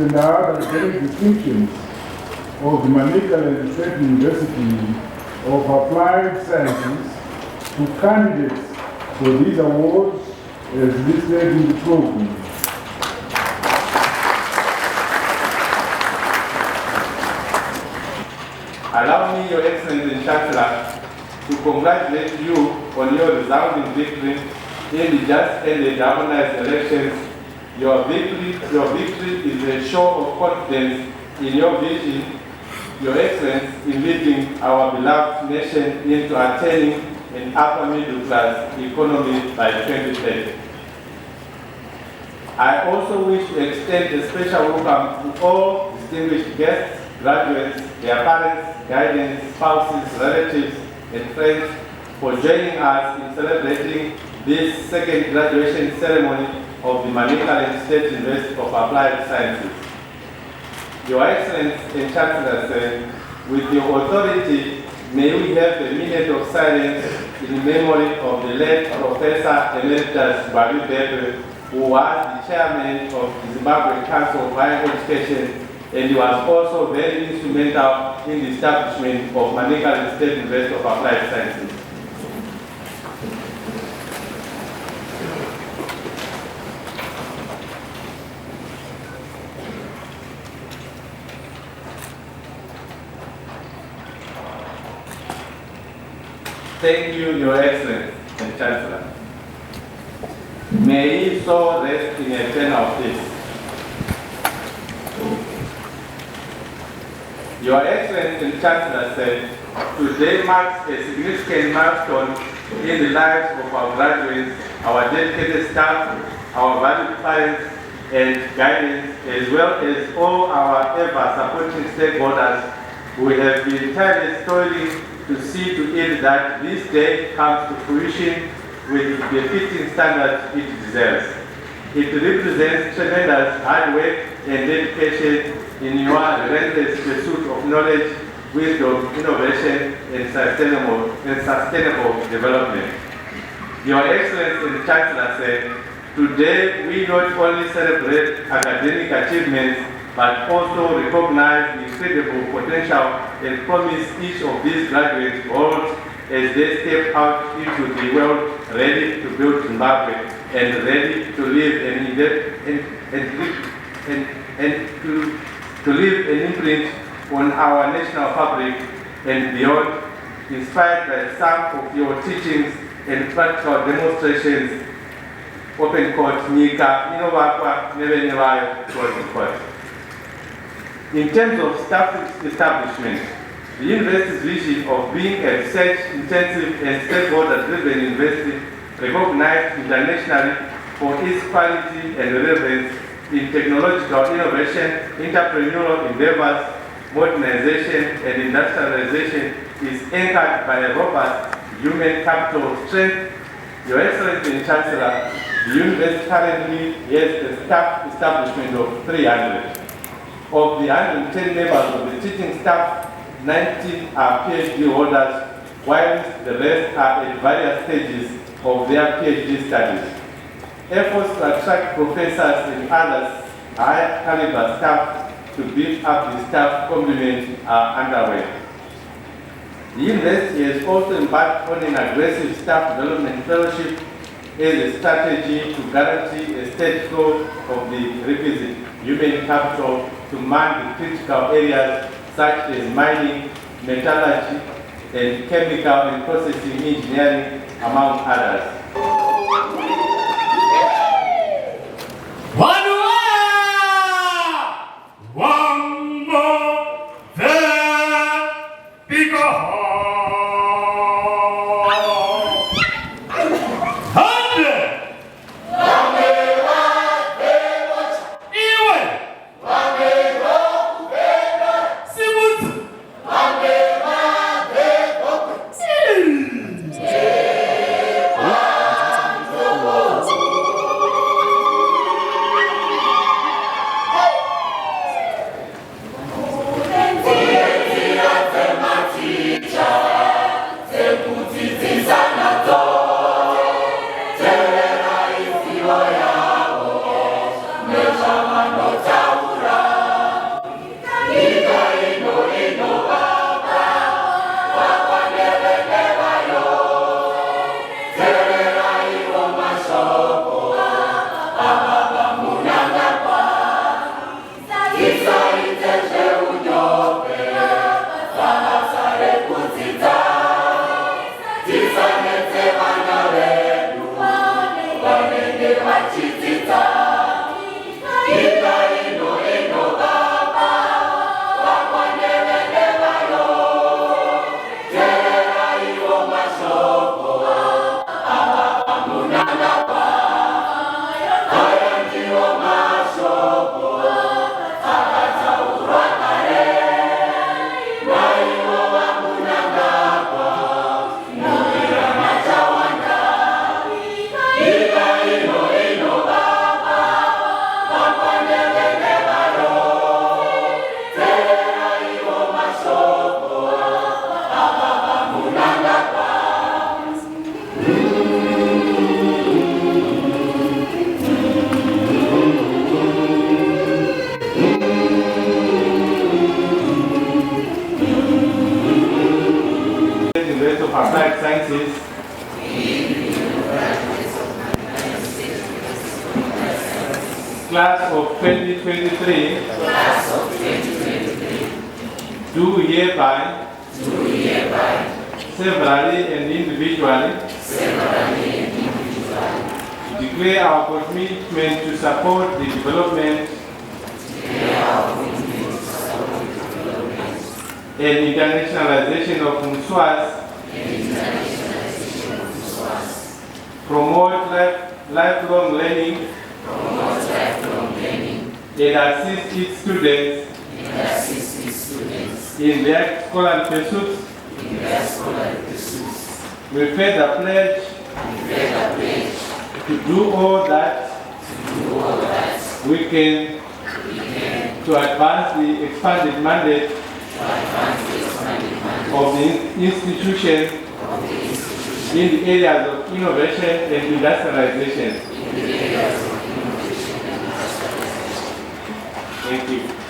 and other academic distinctions of the Manicaland State University of Applied Sciences to candidates for these awards as listed in the program. Allow me, Your Excellency Chancellor, to congratulate you on your resounding victory in the just ended harmonized elections. Your victory is a show of confidence in your vision, Your Excellency, in leading our beloved nation into attaining an upper middle class economy by 2030. I also wish to extend a special welcome to all distinguished guests, graduates, their parents, guardians, spouses, relatives, and friends for joining us in celebrating this second graduation ceremony of the Manicaland State University of Applied Sciences. Your Excellency and Chancellor said, with your authority, may we have a minute of silence in memory of the late Professor Emeritus Babu Bebe, who was the chairman of the Zimbabwe Council of Higher Education, and he was also very instrumental in the establishment of Manicaland State University of Applied Sciences. Thank you, Your Excellency and Chancellor. May he so rest in eternal peace. Your Excellency and Chancellor said, today marks a significant milestone in the lives of our graduates, our dedicated staff, our valued parents and guardians, as well as all our ever-supporting stakeholders who have been tirelessly toiling to see to it that this day comes to fruition with the befitting standards it deserves. It represents tremendous hard work and dedication in your relentless pursuit of knowledge, wisdom, innovation, and sustainable development. Your Excellency and Chancellor said, today we not only celebrate academic achievements, but also recognize the incredible potential and promise each of these graduates holds as they step out into the world ready to build Zimbabwe and ready to leave to leave an imprint on our national fabric and beyond, inspired by some of your teachings and practical demonstrations. Open court, Nika, Inovakwa, Nevenevayo, closing court. In terms of staff establishment, the university's vision of being a research-intensive and stakeholder-driven university recognized internationally for its quality and relevance in technological innovation, entrepreneurial endeavors, modernization, and industrialization is anchored by a robust human capital strength. Your Excellency and Chancellor, the university currently has a staff establishment of 300. Of the 110 members of the teaching staff, 19 are PhD holders, whilst the rest are at various stages of their PhD studies. Efforts to attract professors and others high caliber staff to build up the staff complement are underway. The university has also embarked on an aggressive staff development fellowship as a strategy to guarantee a steady flow of the requisite human capital to man the critical areas such as mining, metallurgy, and chemical and processing engineering, among others. One more there, because Applied Sciences, Class of 2023, do hereby severally and individually declare our commitment to support the development and internationalization of MSUAS, promote lifelong learning, and assist its students in their scholarly pursuits. We further pledge to do all that we can to advance the expanded mandate of the institution in the areas of innovation and industrialization. Thank you.